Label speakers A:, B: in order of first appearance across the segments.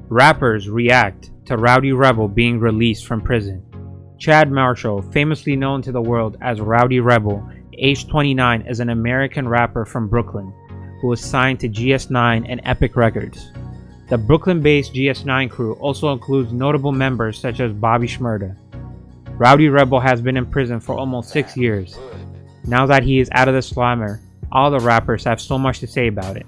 A: Rappers react to Rowdy Rebel being released from prison. Chad Marshall, famously known to the world as Rowdy Rebel, age 29, is an American rapper from Brooklyn who was signed to GS9 and Epic Records. The Brooklyn-based GS9 crew also includes notable members such as Bobby Shmurda. Rowdy Rebel has been in prison for almost 6 years. Now that he is out of the slammer, all the rappers have so much to say about it.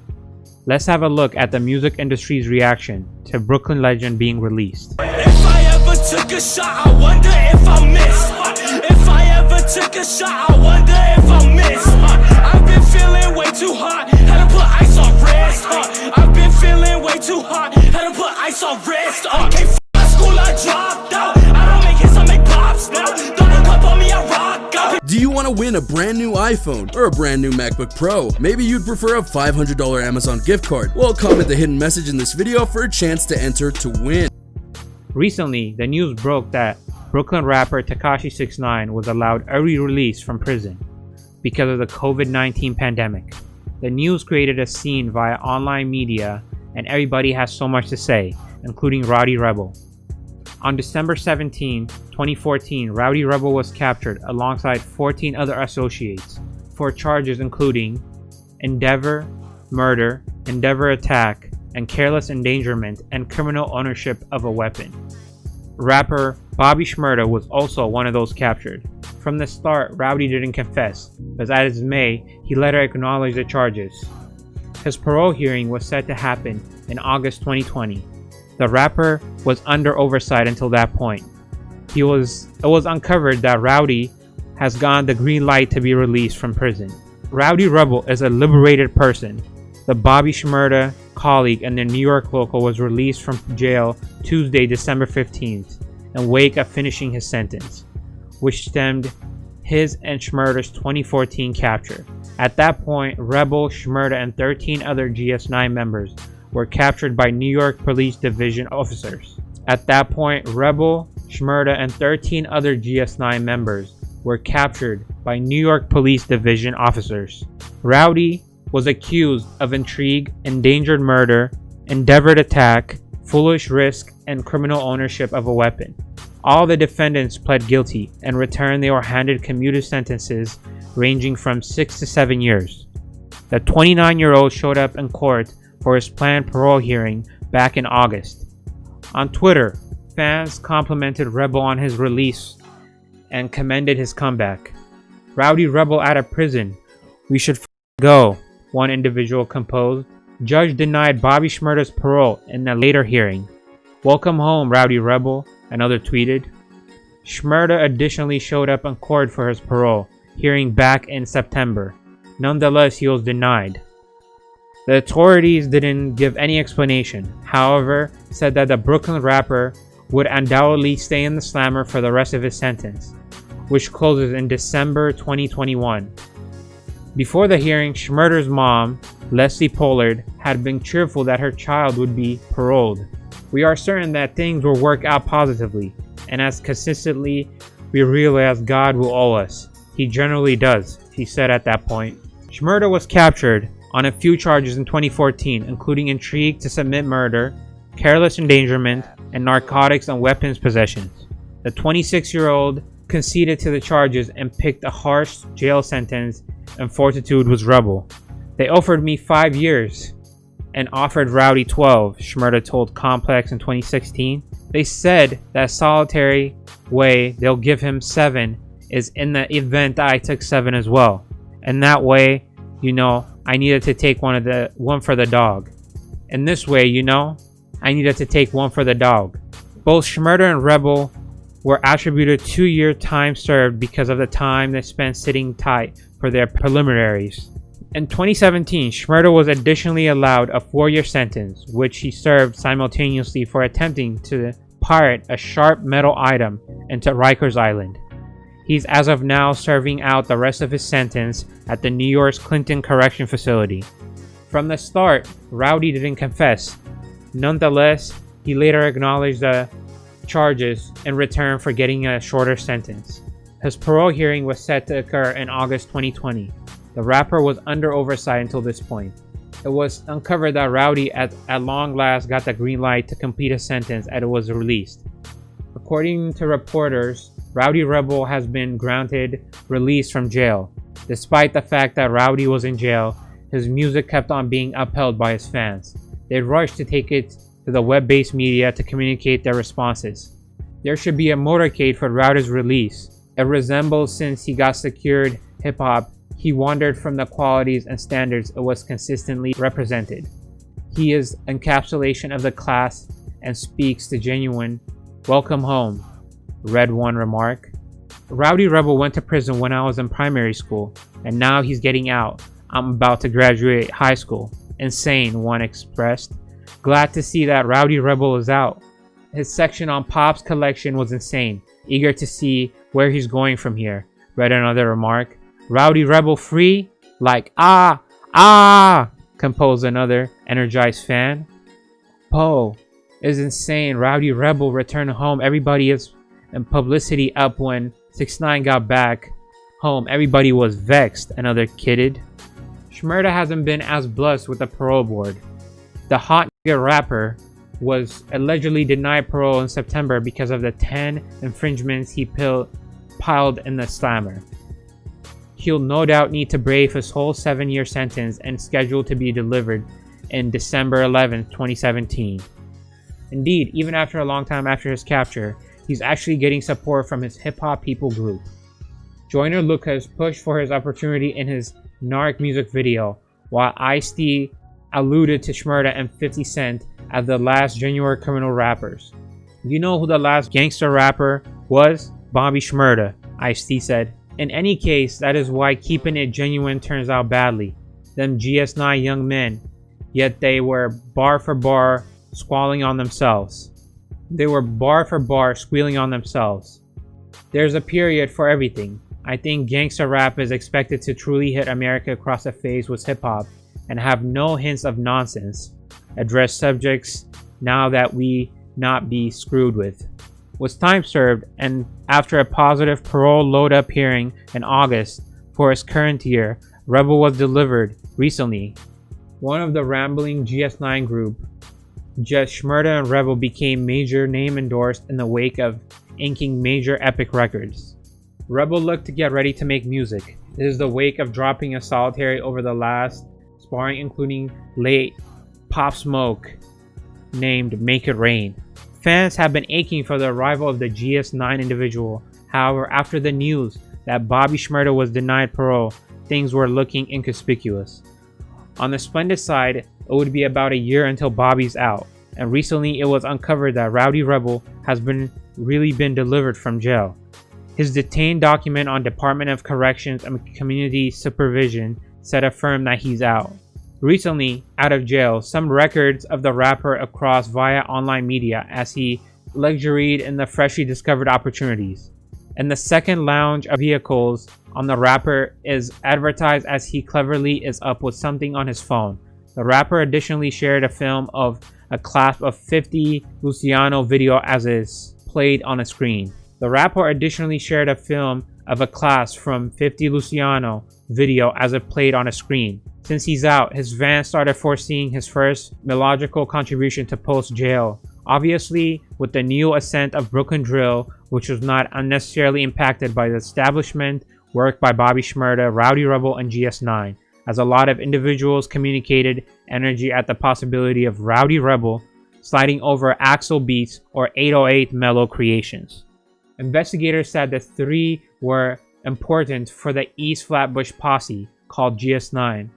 A: Let's have a look at the music industry's reaction to Brooklyn legend being released.
B: If I ever took a shot, I wonder if I missed. If I ever took a shot, I wonder if I missed. I've been feeling way too hot, had to put ice on wrist. I've been feeling way too hot, had to put ice on wrist. Came from school, I dropped out. I don't make hits, I make pops now. Don't pop on me, I rock out.
C: Do you want to win a brand new iPhone or a brand new MacBook Pro? Maybe you'd prefer a $500 Amazon gift card. Well, comment the hidden message in this video for a chance to enter to win.
A: Recently, the news broke that Brooklyn rapper Tekashi 6ix9ine was allowed early release from prison because of the COVID-19 pandemic. The news created a scene via online media, and everybody has so much to say, including Rowdy Rebel. On December 17, 2014, Rowdy Rebel was captured alongside 14 other associates for charges including endeavor, murder, endeavor attack, and careless endangerment and criminal ownership of a weapon. Rapper Bobby Shmurda was also one of those captured. From the start, Rowdy didn't confess, but at his May, he later acknowledged the charges. His parole hearing was set to happen in August 2020. The rapper was under oversight until that point. It was uncovered that Rowdy has gotten the green light to be released from prison. Rowdy Rebel is a liberated person. The Bobby Shmurda colleague and the New York local was released from jail Tuesday, December 15th, in wake of finishing his sentence, which stemmed his and Shmurda's 2014 capture. At that point, Rebel, Shmurda, and 13 other GS9 members were captured by New York Police Division officers. At that point, Rebel, Shmurda, and 13 other GS9 members were captured by New York Police Division officers. Rowdy was accused of intrigue, endangered murder, endeavored attack, foolish risk, and criminal ownership of a weapon. All the defendants pled guilty. In return, they were handed commuted sentences ranging from 6 to 7 years. The 29-year-old showed up in court for his planned parole hearing back in August. On Twitter, fans complimented Rebel on his release and commended his comeback. Rowdy Rebel out of prison. We should go, one individual composed. Judge denied Bobby Shmurda's parole in a later hearing. Welcome home, Rowdy Rebel, another tweeted. Shmurda additionally showed up in court for his parole hearing back in September. Nonetheless, he was denied. The authorities didn't give any explanation, however, said that the Brooklyn rapper would undoubtedly stay in the slammer for the rest of his sentence, which closes in December 2021. Before the hearing, Shmurda's mom, Leslie Pollard, had been cheerful that her child would be paroled. We are certain that things will work out positively, and as consistently we realize God will owe us. He generally does, she said at that point. Shmurda was captured on a few charges in 2014, including intrigue to submit murder, careless endangerment, and narcotics and weapons possessions. The 26-year-old conceded to the charges and picked a harsh jail sentence, and fortitude was Rebel. They offered me 5 years and offered Rowdy 12, Shmurda told Complex in 2016. They said that solitary way they'll give him 7 is in the event that I took 7 as well. And that way, I needed to take one for the dog. In this way, I needed to take one for the dog. Both Shmurda and Rebel were attributed 2-year time served because of the time they spent sitting tight for their preliminaries. In 2017, Shmurda was additionally allowed a 4-year sentence, which he served simultaneously for attempting to pirate a sharp metal item into Rikers Island. He's as of now serving out the rest of his sentence at the New York's Clinton Correction Facility. From the start, Rowdy didn't confess. Nonetheless, he later acknowledged the charges in return for getting a shorter sentence. His parole hearing was set to occur in August 2020. The rapper was under oversight until this point. It was uncovered that Rowdy at long last got the green light to complete a sentence and it was released. According to reporters, Rowdy Rebel has been granted release from jail. Despite the fact that Rowdy was in jail, his music kept on being upheld by his fans. They rushed to take it to the web-based media to communicate their responses. There should be a motorcade for Rowdy's release. It resembles since he got secured hip-hop, he wandered from the qualities and standards it was consistently represented. He is encapsulation of the class and speaks to genuine welcome home, Red One remark. Rowdy Rebel went to prison when I was in primary school, and now he's getting out. I'm about to graduate high school. Insane, one expressed. Glad to see that Rowdy Rebel is out. His section on Pop's collection was insane. Eager to see where he's going from here, read another remark. Rowdy Rebel free? Like, composed another energized fan. Poe is insane. Rowdy Rebel returned home. Everybody is in publicity up when 6ix9ine got back home. Everybody was vexed, another kidded. Shmurda hasn't been as blessed with the parole board. The hot nigga rapper was allegedly denied parole in September because of the 10 infringements he piled in the slammer. He'll no doubt need to brave his whole 7-year sentence and scheduled to be delivered in December 11, 2017. Indeed, even after a long time after his capture, he's actually getting support from his hip-hop people group. Joyner Lucas pushed for his opportunity in his Narc music video, while Ice-T alluded to Shmurda and 50 Cent as the last genuine criminal rappers. You know who the last gangster rapper was? Bobby Shmurda, Ice-T said. In any case, that is why keeping it genuine turns out badly. Them GS9 young men, yet they were bar for bar squalling on themselves. They were bar for bar squealing on themselves. There's a period for everything. I think gangster rap is expected to truly hit America across the face with hip-hop and have no hints of nonsense. Address subjects now that we not be screwed with. Was time served, and after a positive parole load-up hearing in August for his current year, Rebel was delivered recently. One of the rambling GS9 group, just Shmurda and Rebel became major name endorsed in the wake of inking major epic records. Rebel looked to get ready to make music. This is the wake of dropping a solitary over the last sparring, including late Pop Smoke named Make It Rain. Fans have been aching for the arrival of the GS9 individual. However, after the news that Bobby Shmurda was denied parole, things were looking inconspicuous. On the splendid side, it would be about a year until Bobby's out, and recently it was uncovered that Rowdy Rebel has been delivered from jail. His detained document on Department of Corrections and Community Supervision said affirmed that he's out. Recently, out of jail, some records of the rapper across via online media as he luxuried in the freshly discovered opportunities. And the second lounge of vehicles on the rapper is advertised as he cleverly is up with something on his phone. The rapper additionally shared a film of a clasp of 50 Luciano video as is played on a screen. The rapper additionally shared a film of a class from 50 Luciano video as it played on a screen. Since he's out, his fans started foreseeing his first melodical contribution to post-jail. Obviously, with the new ascent of Brooklyn Drill, which was not unnecessarily impacted by the establishment work by Bobby Shmurda, Rowdy Rebel, and GS9, as a lot of individuals communicated energy at the possibility of Rowdy Rebel sliding over Axel beats or 808 mellow creations. Investigators said the three were important for the East Flatbush posse called GS9.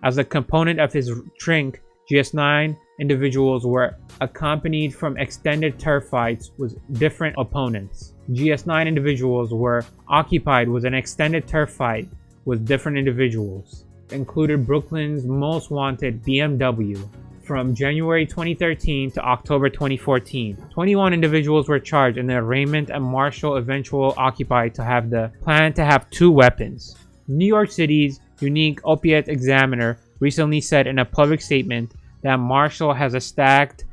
A: As a component of his drink, GS9 individuals were accompanied from extended turf fights with different opponents. GS9 individuals were occupied with an extended turf fight with different individuals. It included Brooklyn's most wanted BMW. From January 2013 to October 2014, 21 individuals were charged, and the Raymond and Marshall eventually occupied to have the plan to have 2 weapons. New York City's unique opiate examiner recently said in a public statement that Marshall has a stacked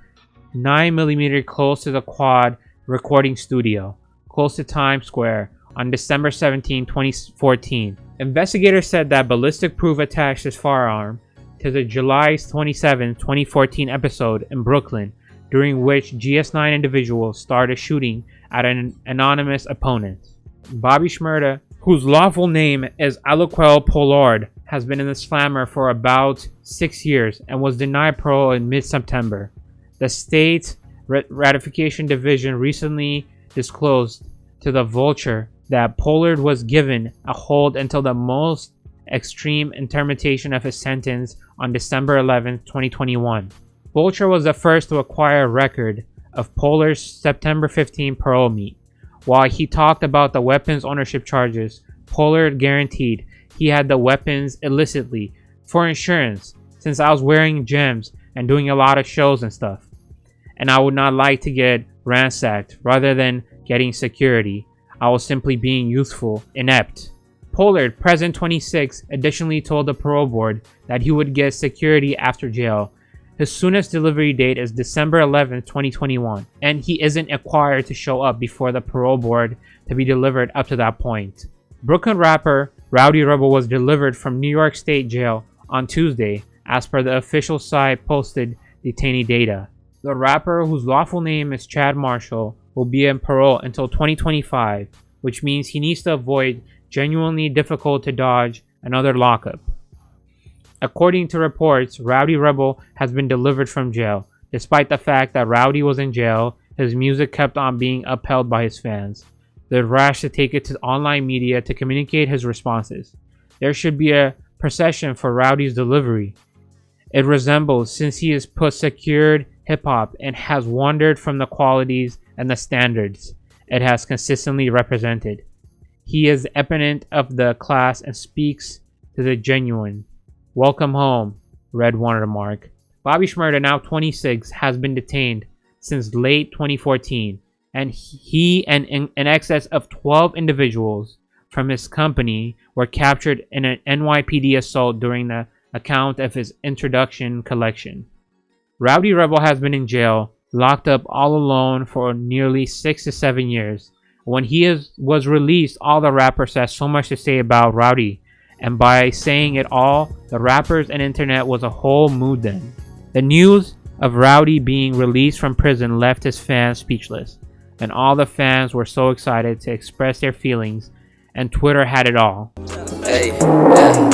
A: 9mm close to the quad recording studio, close to Times Square, on December 17, 2014. Investigators said that ballistic proof attached his firearm to the July 27, 2014 episode in Brooklyn, during which GS9 individuals started shooting at an anonymous opponent. Bobby Shmurda, whose lawful name is Aliquel Pollard, has been in the slammer for about 6 years and was denied parole in mid-September. The state ratification division recently disclosed to the Vulture that Pollard was given a hold until the most extreme interpretation of his sentence on December 11, 2021. Vulture was the first to acquire a record of Pollard's September 15 parole meet. While he talked about the weapons ownership charges, Pollard guaranteed he had the weapons illicitly for insurance, since I was wearing gems and doing a lot of shows and stuff, and I would not like to get ransacked. Rather than getting security, I was simply being youthful, inept. Pollard, present 26, additionally told the parole board that he would get security after jail. His soonest delivery date is December 11, 2021, and he isn't required to show up before the parole board to be delivered up to that point. Brooklyn rapper Rowdy Rebel was delivered from New York State Jail on Tuesday, as per the official site posted detainee data. The rapper, whose lawful name is Chad Marshall, will be in parole until 2025, which means he needs to avoid genuinely difficult to dodge another lockup. According to reports, Rowdy Rebel has been delivered from jail. Despite the fact that Rowdy was in jail, his music kept on being upheld by his fans. The rash to take it to online media to communicate his responses. There should be a procession for Rowdy's delivery. It resembles, since he has put secured hip-hop and has wandered from the qualities and the standards it has consistently represented. He is the eminent of the class and speaks to the genuine. Welcome home, red watermark. Bobby Shmurda, now 26, has been detained since late 2014, and he and in excess of 12 individuals from his company were captured in an NYPD assault during the account of his introduction collection. Rowdy Rebel has been in jail, locked up all alone for nearly 6 to 7 years. When he was released, all the rappers had so much to say about Rowdy, and by saying it all, the rappers and internet was a whole mood then. The news of Rowdy being released from prison left his fans speechless, and all the fans were so excited to express their feelings, and Twitter had it all.
D: Hey, yeah.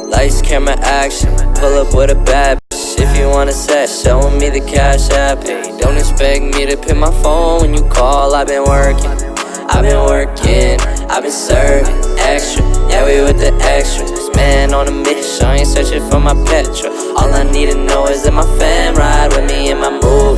D: Lights, camera, action, pull up with a bad bitch. If you wanna set, showing me the cash app. Hey, don't expect me to pick my phone when you call. I've been working, I've been serving extra. Yeah, we with the extras. Man on a mission, I ain't searching for my petrol. All I need to know is that my fam ride with me in my move.